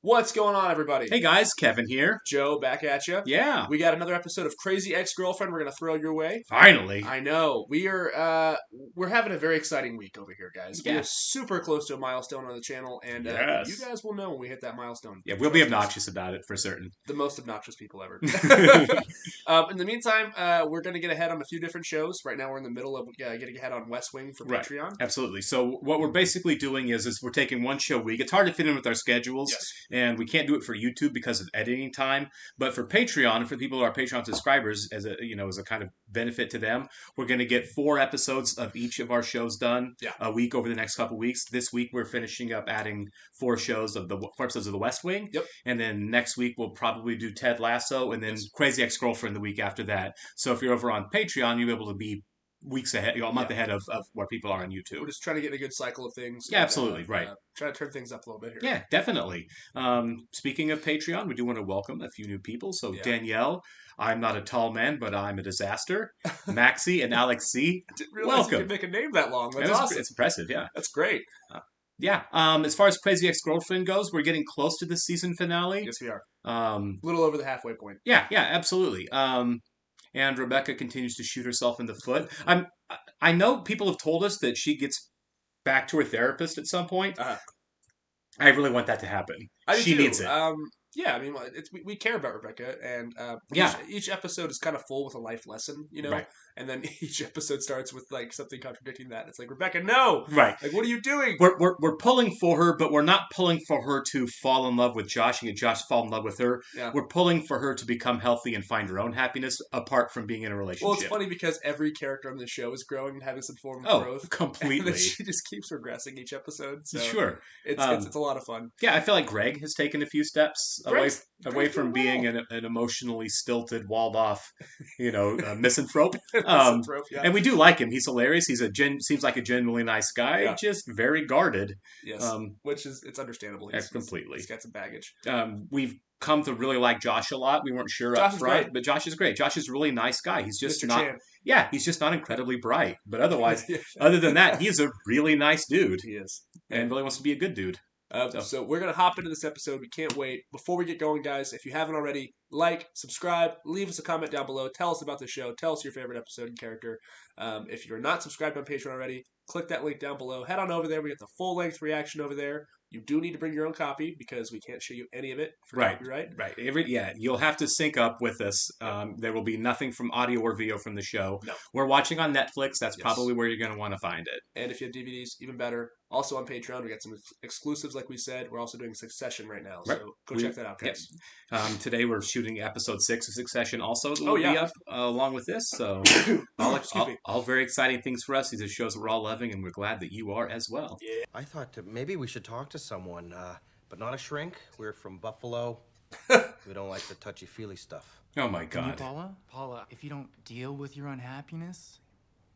What's going on, everybody? Hey guys, Kevin here. Joe back at you. Yeah, We got another episode of Crazy Ex-Girlfriend we're going to throw your way. finally. I know. We're having a very exciting week over here, guys. We Yeah. are super close to a milestone on the channel, and Yes. you guys will know when we hit that milestone. Yeah, we'll be Trust us. obnoxious about it for certain. The most obnoxious people ever. In the meantime, we're going to get ahead on a few different shows. Right now we're in the middle of getting ahead on West Wing for Right. Patreon. Absolutely. So what we're basically doing is we're taking one show a week. It's hard to fit in with our schedules, Yes. and we can't do it for YouTube because of editing time. But for Patreon, for people who are Patreon subscribers, as a kind of benefit to them, we're going to get 4 episodes of each of our shows done a week over the next couple weeks. This week we're finishing up adding 4 episodes of the West Wing. Yep. And then next week we'll probably do Ted Lasso, and then Crazy Ex-Girlfriend the week after that. So if you're over on Patreon, you'll be able to be weeks ahead, a month ahead of where people are on YouTube. We're just trying to get in a good cycle of things. Yeah, absolutely, right. Try to turn things up a little bit here. Yeah, definitely. Speaking of Patreon, we do want to welcome a few new people. So Danielle, I'm not a tall man, but I'm a disaster. Maxie and Alex C. I didn't realize you could make a name that long. That's awesome. It's impressive, yeah. That's great. Yeah. As far as Crazy Ex-Girlfriend goes, we're getting close to the season finale. Yes, we are. A little over the halfway point. Yeah, absolutely. And Rebecca continues to shoot herself in the foot. I know people have told us that she gets back to her therapist at some point. I really want that to happen. She needs it. Yeah, I mean, we care about Rebecca, and each episode is kind of full with a life lesson, Right. And then each episode starts with like something contradicting that. It's like, Rebecca, no, right? Like, what are you doing? We're pulling for her, but we're not pulling for her to fall in love with Josh and get Josh to fall in love with her. Yeah. We're pulling for her to become healthy and find her own happiness apart from being in a relationship. Well, it's funny because every character on the show is growing and having some form of growth. Completely. And then she just keeps regressing each episode. So sure, it's a lot of fun. Yeah, I feel like Greg has taken a few steps away from being an emotionally stilted, walled off, misanthrope. Yeah. And we do like him. He's hilarious. Seems like a genuinely nice guy, just very guarded. Yes, which is it's understandable. Completely. He's got some baggage. We've come to really like Josh a lot. We weren't sure up front, but Josh is great. Josh is a really nice guy. He's just he's just not incredibly bright. But otherwise, other than that, he's a really nice dude. He is. And really wants to be a good dude. So we're going to hop into this episode. We can't wait. Before we get going, guys, if you haven't already, like, subscribe, leave us a comment down below. Tell us about the show. Tell us your favorite episode and character. If you're not subscribed on Patreon already, click that link down below. Head on over there. We get the full-length reaction over there. You do need to bring your own copy because we can't show you any of it for copyright. Right. You'll have to sync up with us. There will be nothing from audio or video from the show. No. We're watching on Netflix. That's probably where you're going to want to find it. And if you have DVDs, even better. Also on Patreon, we got some exclusives, like we said. We're also doing Succession right now, so go check that out, guys. Yes. Today we're shooting episode 6 of Succession also. Will be up along with this. So all very exciting things for us. These are shows that we're all loving, and we're glad that you are as well. Yeah. I thought maybe we should talk to someone, but not a shrink. We're from Buffalo. We don't like the touchy-feely stuff. Oh, my God. Paula, if you don't deal with your unhappiness,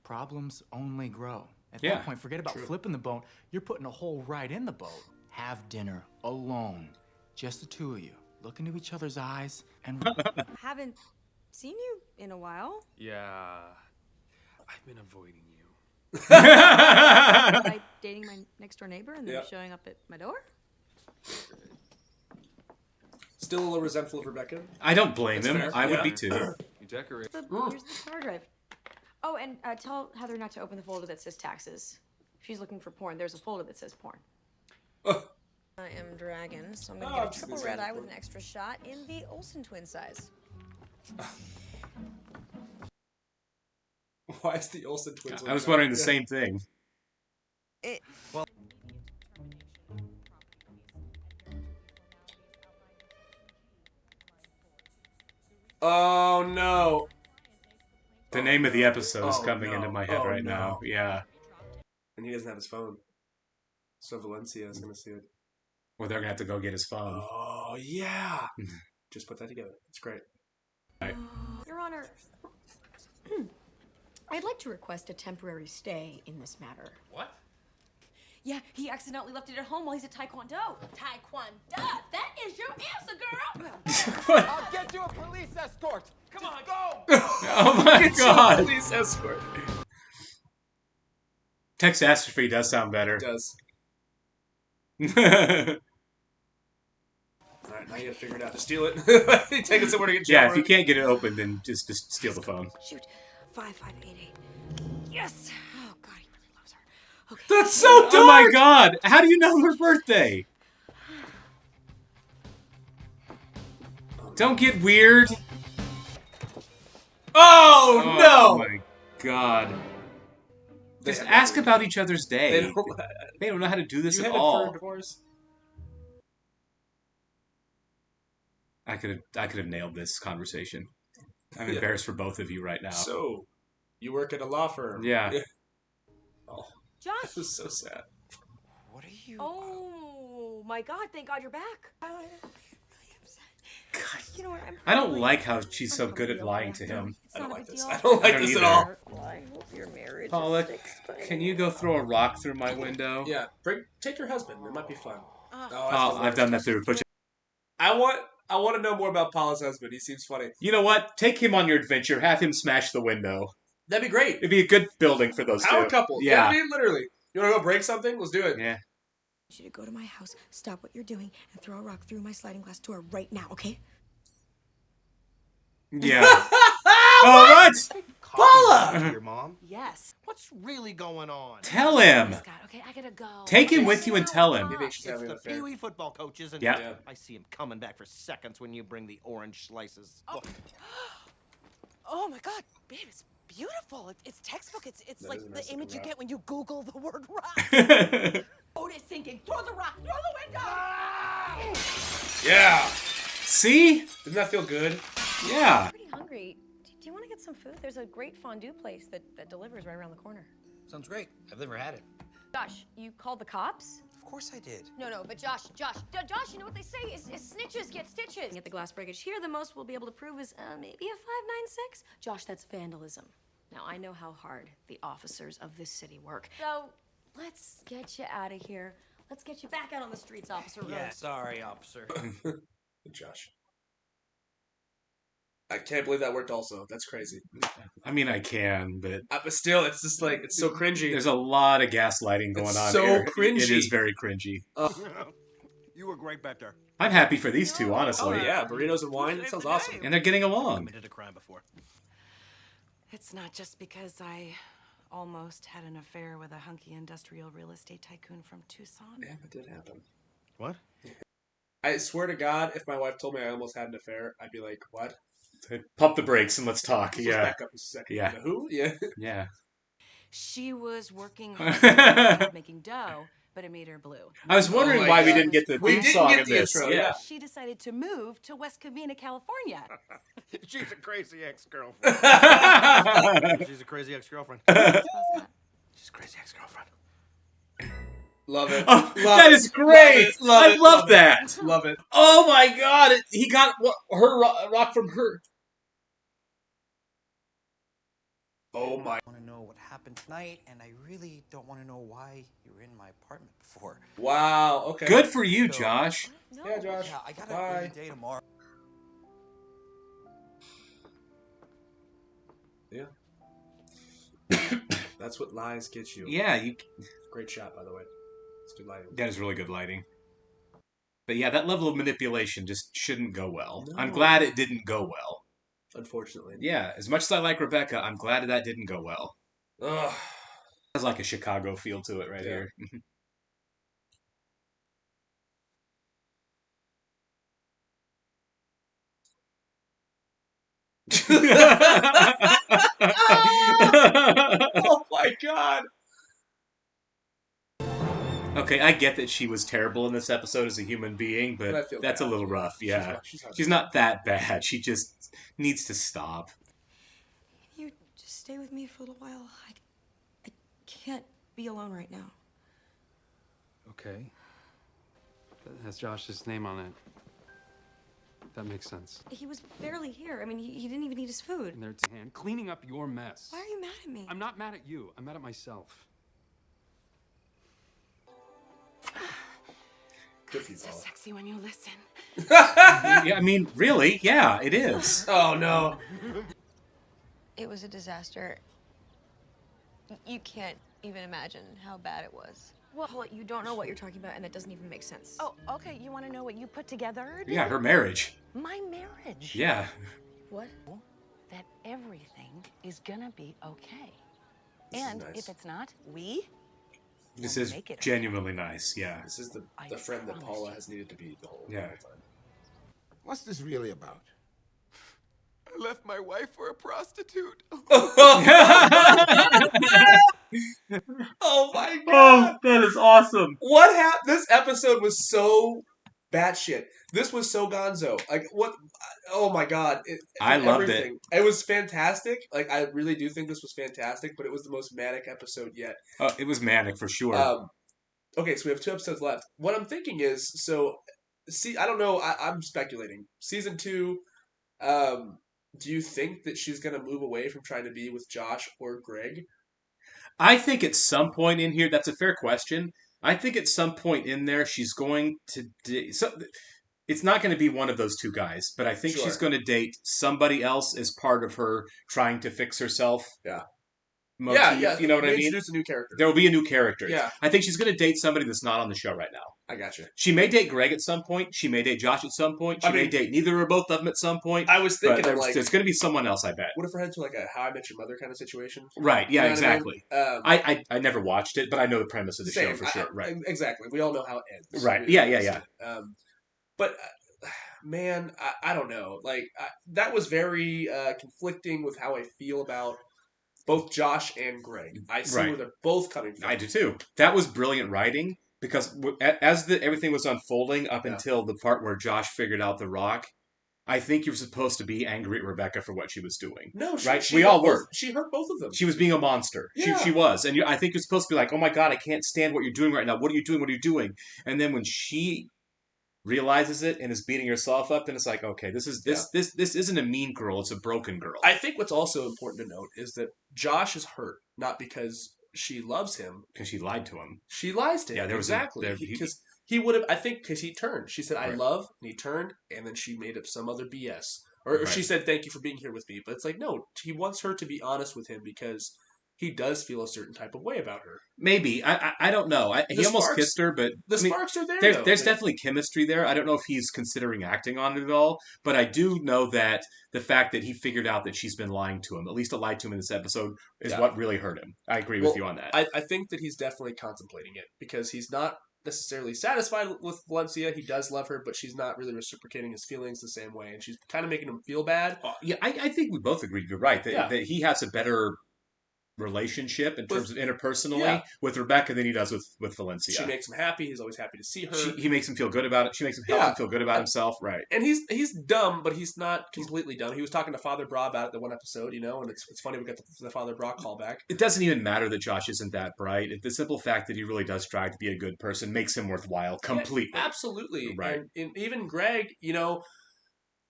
problems only grow. At that point, forget about flipping the boat. You're putting a hole right in the boat. Have dinner alone. Just the two of you. Look into each other's eyes and... Haven't seen you in a while. Yeah, I've been avoiding you. By dating my next door neighbor and then showing up at my door? Still a little resentful of Rebecca. I don't blame him. I would be too. You decorate. Here's the power drive. Oh, and tell Heather not to open the folder that says taxes. She's looking for porn. There's a folder that says porn. I am Dragon, so I'm going to get a triple red eye with an extra shot in the Olsen twin size. Why is the Olsen twins? I was wondering the same thing. Oh no! The name of the episode is coming into my head right now. Yeah. And he doesn't have his phone. So Valencia is going to see it. Well, they're going to have to go get his phone. Oh, yeah. Just put that together. It's great. Right. Your Honor, I'd like to request a temporary stay in this matter. What? Yeah, he accidentally left it at home while he's at Taekwondo. Taekwondo? That is your answer, girl! I'll get you a police escort! Come on, go! Oh my God! Police escort. Texastrophe does sound better. It does. right, now you gotta figure it out. Just steal it. Take it somewhere to get Yeah, if you can't get it open, then just steal the phone. Shoot. 5588. Yes. Oh God, he really loves her. Okay. That's so dark. Oh my God! How do you know her birthday? Don't get weird. Oh no! Oh my God! They Just have ask no- about each other's day. They They don't know how to do this you at headed for all. a divorce? I could have nailed this conversation. I'm Yeah. embarrassed for both of you right now. So, you work at a law firm? Yeah. Oh, Josh. this is so sad. What are you? Oh my God! Thank God you're back. I'm really upset. You know what? I don't like how she's so good at lying to him. It's I don't not a like big this. deal. I don't like I don't this at either. all. Well, I hope your marriage Paula, is fixed by can you go throw a rock through my window? Yeah, take your husband. It might be fun. Oh, that's Oh, the I've done that worst. through. Put I want to know more about Paula's husband. He seems funny. you know what? Take him on your adventure. Have him smash the window. That'd be great. It'd be a good building for those Power two. couple. Yeah. I mean, literally. You want to go break something? Let's do it. Yeah. I want you to go to my house, stop what you're doing, and throw a rock through my sliding glass door right now, okay? Yeah. Oh, what? Paula! Your mom? Yes. What's really going on? Tell him. Scott, okay, I gotta go. Take him with you and tell him. Maybe she's It's having the an affair. Pee-wee football coaches, and Yeah. I see him coming back for seconds when you bring the orange slices. Oh. Oh my God, babe, it's beautiful. It's textbook. It's That like is a the nice looking image you rock. get when you Google the word rock. Otis sinking. Throw the rock. Throw the window. Yeah. See? Doesn't that feel good? Yeah. I'm pretty hungry. Do you want to get some food? There's a great fondue place that delivers right around the corner. Sounds great. I've never had it. Josh, you called the cops? Of course I did. No, but Josh, you know what they say is snitches get stitches. Get the glass breakage here, the most we'll be able to prove is maybe a 596. Josh, that's vandalism. Now, I know how hard the officers of this city work. So, let's get you out of here. Let's get you back out on the streets, Officer Rose. Yeah, sorry, officer. Josh. I can't believe that worked also. That's crazy. I mean, I can, but But still, it's just like, it's so cringy. there's a lot of gaslighting going It's on so here. cringy. It is very cringy. You were great back there. I'm happy for these two, honestly. Oh, yeah. Burritos and wine. That sounds awesome. And they're getting along. Committed a crime before. It's not just because I almost had an affair with a hunky industrial real estate tycoon from Tucson. Yeah, it did happen. What? I swear to God, if my wife told me I almost had an affair, I'd be like, what? Pump the brakes and let's talk. Let's Yeah. back up a second. Yeah. Who? Yeah. Yeah. She was working hard making dough, but it made her blue. I was wondering my why we God. didn't get the We theme didn't song get in the this. intro, yeah. yeah. She decided to move to West Covina, California. She's a crazy ex-girlfriend. She's a crazy ex-girlfriend. She's a crazy ex-girlfriend. Love it. Oh, Love that it. is great. Love I it. love that. It. Love it. Oh my God! He got her rock from her. Oh my. I want to know what happened tonight, and I really don't want to know why you were in my apartment before. Wow. Okay. Good for you, Josh. No. Yeah, Josh. Yeah, I got Bye. an early day tomorrow. Yeah. That's what lies get you. Yeah, you. Great shot, by the way. It's good lighting. That is really good lighting. But yeah, that level of manipulation just shouldn't go well. No. I'm glad it didn't go well. Unfortunately. Yeah, as much as I like Rebecca, I'm glad that didn't go well. Ugh. Has like a Chicago feel to it right Yeah. here. Oh my God. Okay, I get that she was terrible in this episode as a human being, But I but feel that's a bad. little rough. Yeah, She's she's not that bad. She just needs to stop. Can you just stay with me for a little while? I can't be alone right now. Okay. That has Josh's name on it. That makes sense. He was barely here. I mean, he didn't even eat his food. And there's hand cleaning up your mess. Why are you mad at me? I'm not mad at you. I'm mad at myself. Good for you, So Paula. sexy when you listen. Yeah, I mean, really? Yeah, it is. Oh no. It was a disaster. You can't even imagine how bad it was. Well, you don't know what you're talking about, and that doesn't even make sense. Oh, okay. You want to know what you put together? Yeah, her marriage. My marriage. Yeah. What? That everything is gonna be okay. This is And nice. if it's not, This will is make it genuinely nice. Yeah. This is the I friend that promise Paula you. has needed to be the whole Yeah. time. What's this really about? I left my wife for a prostitute. Oh my god! Oh, that is awesome. What happened? This episode was so batshit. This was so gonzo. Like, what? Oh my god. I loved it. everything. It was fantastic. Like, I really do think this was fantastic, but it was the most manic episode yet. It was manic for sure. Okay, so we have 2 episodes left. What I'm thinking is, see, I don't know. I'm speculating. Season 2, do you think that she's going to move away from trying to be with Josh or Greg? I think at some point in here, that's a fair question. I think at some point in there, she's going to it's not going to be one of those 2 guys, but I think she's going to date somebody else as part of her trying to fix herself. Yeah. Motif, Yeah. You know what I mean? Introduce a new character. There will be a new character. Yeah. I think she's going to date somebody that's not on the show right now. I gotcha. She may date Greg at some point. She may date Josh at some point. She may date neither or both of them at some point. I was thinking but of like, there's going to be someone else, I bet. what if we're heading to like a How I Met Your Mother kind of situation? Right, yeah, You know exactly. what I mean? I never watched it, but I know the premise of the Same. show for sure. Right. Exactly. We all know how it ends. Right. We- Yeah. But man, I don't know. Like that was very conflicting with how I feel about both Josh and Greg. I see where they're both coming from. I do too. That was brilliant writing because as everything was unfolding up until the part where Josh figured out the rock, I think you were supposed to be angry at Rebecca for what she was doing. No, we all were. She hurt both of them. She was being a monster. Yeah. She was, and I think you're supposed to be like, "Oh my god, I can't stand what you're doing right now. What are you doing? What are you doing?" And then when she realizes it and is beating herself up, then it's like, okay, this isn't a mean girl. It's a broken girl. I think what's also important to note is that Josh is hurt not because she loves him, because she lied to him. She lies to him. Yeah, there was exactly because he would have. I think because he turned. She said, "I love," and he turned, and then she made up some other BS, or she said, "Thank you for being here with me." But it's like, no, he wants her to be honest with him because he does feel a certain type of way about her. Maybe. I don't know. He almost kissed her, but the sparks are there. There's definitely chemistry there. I don't know if he's considering acting on it at all, but I do know that the fact that he figured out that she's been lying to him, at least lied to him in this episode, is what really hurt him. I agree with you on that. I think that he's definitely contemplating it because he's not necessarily satisfied with Valencia. He does love her, but she's not really reciprocating his feelings the same way, and she's kind of making him feel bad. Yeah, I think we both agreed. You're right that he has a better relationship in terms of interpersonally with Rebecca than he does with Valencia. She makes him happy. He's always happy to see her. He makes him feel good about it. She makes him feel good about himself. Right. And he's dumb, but he's not completely dumb. He was talking to Father Bra about it the one episode, and it's funny we got the Father Bra callback. It doesn't even matter that Josh isn't that bright. The simple fact that he really does strive to be a good person makes him worthwhile completely. Yeah, absolutely. Right. And even Greg,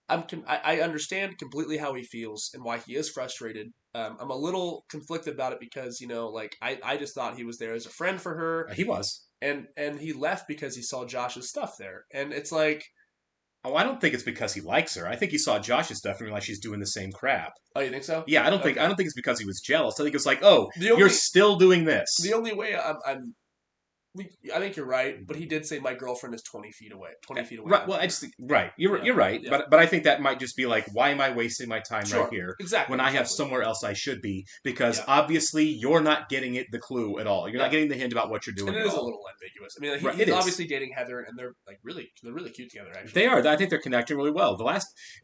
I understand completely how he feels and why he is frustrated. I'm a little conflicted about it because, I just thought he was there as a friend for her. He was. And he left because he saw Josh's stuff there. And it's like... Oh, I don't think it's because he likes her. I think he saw Josh's stuff and realized she's doing the same crap. Oh, you think so? Yeah, I don't think it's because he was jealous. I think it's like, you're still doing this. The only way I think you're right, but he did say my girlfriend is 20 feet away. 20 feet away. Right. Well, You're right. Yeah. But I think that might just be like, why am I wasting my time right here? Exactly. When I have somewhere else I should be, because obviously you're not getting the clue at all. You're not getting the hint about what you're doing. And it is a little ambiguous. I mean, he's obviously dating Heather, and they're really cute together. Actually, they are. I think they're connecting really well.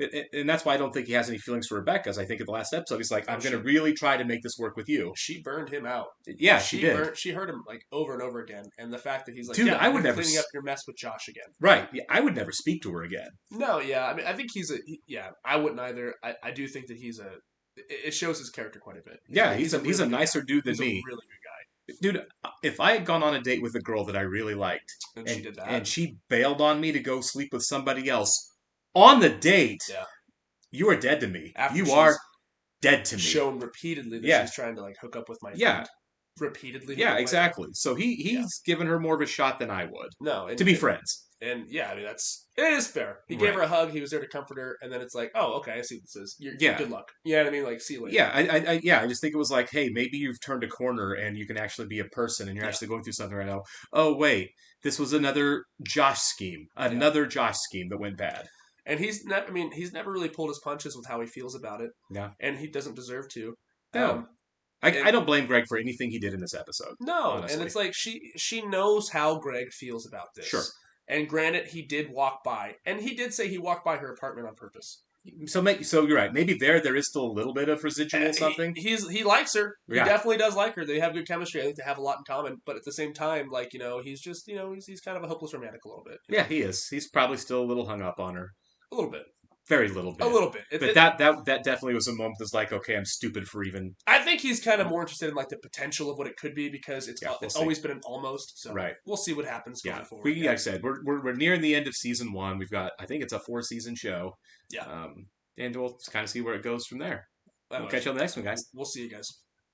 And that's why I don't think he has any feelings for Rebecca. Because I think at the last episode he's like, I'm going to really try to make this work with you. She burned him out. Yeah, she did. She hurt him like over and over again, and the fact that he's like, dude, I would never cleaning up your mess with Josh again. Right. Yeah, I would never speak to her again. No, yeah. I mean, I think I wouldn't either. I do think that it shows his character quite a bit. He's a nicer dude than me. He's a really good guy. Dude, if I had gone on a date with a girl that I really liked, and she did that, and she bailed on me to go sleep with somebody else on the date, you are dead to me. You are dead to me. Shown repeatedly that she's trying to like hook up with my friend. Repeatedly. Yeah, exactly. So he's given her more of a shot than I would. No, to be friends. And yeah, I mean, it is fair. He gave her a hug. He was there to comfort her, and then it's like, oh, okay, I see what this is. Good luck. You know what I mean? Like, see you later. Yeah, I just think it was like, hey, maybe you've turned a corner and you can actually be a person, and you're actually going through something right now. Oh wait, this was another Josh scheme, Josh scheme that went bad. And he's never really pulled his punches with how he feels about it. Yeah, and he doesn't deserve to. No. I don't blame Greg for anything he did in this episode. No, honestly. And it's like she knows how Greg feels about this. Sure. And granted, he did walk by, and he did say he walked by her apartment on purpose. So you're right. Maybe there is still a little bit of residual something. He likes her. He definitely does like her. They have good chemistry. I think they have a lot in common. But at the same time, like, he's just he's kind of a hopeless romantic a little bit. Yeah, he is. He's probably still a little hung up on her. A little bit. Very little bit. A little bit. But that definitely was a moment that's like, okay, I'm stupid for even... I think he's kind of more interested in like the potential of what it could be because it's always been an almost. So we'll see what happens going forward. Like I said, we're nearing the end of season 1. We've got, I think it's a 4-season show. Yeah. And we'll kind of see where it goes from there. We'll catch you on the next one, guys. We'll see you guys.